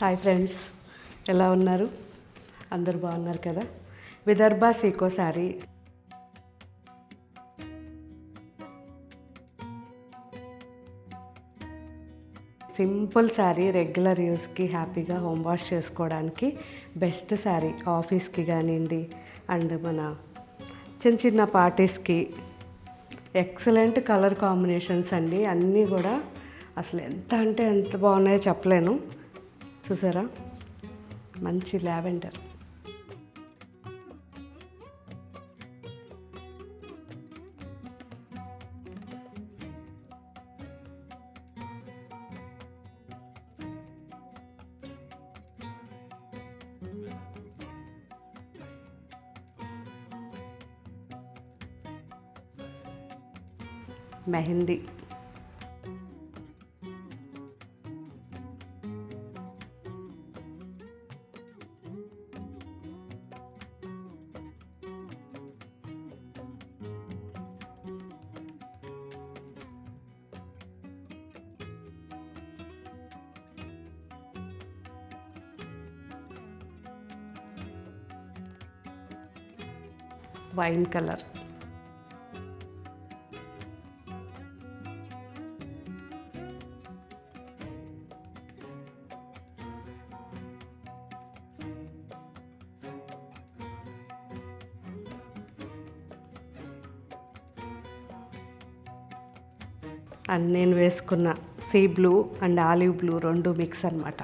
Hi friends, ఎలా ఉన్నారు? అందరూ బాగున్నారు కదా? విదర్భ సీకో శారీ సింపుల్ శారీ, రెగ్యులర్ యూస్కి హ్యాపీగా హోమ్ వాష్ చేసుకోవడానికి బెస్ట్ శారీ. ఆఫీస్కి కానివ్వండి, అండ్ మన చిన్న చిన్న పార్టీస్కి ఎక్సలెంట్ కలర్ కాంబినేషన్స్ అండి. అన్నీ కూడా అసలు ఎంత అంటే ఎంత బాగున్నాయో చెప్పలేను. చూసారా, మంచి lavender. Mehndi, wine colour, and నేను వేసుకున్న sea blue and olive blue రెండు మిక్స్ అన్నమాట.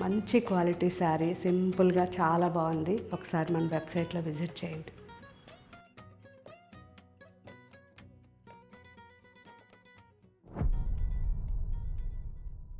మంచి క్వాలిటీ శారీ, సింపుల్గా చాలా బాగుంది. ఒకసారి మన వెబ్సైట్లో విజిట్ చేయండి.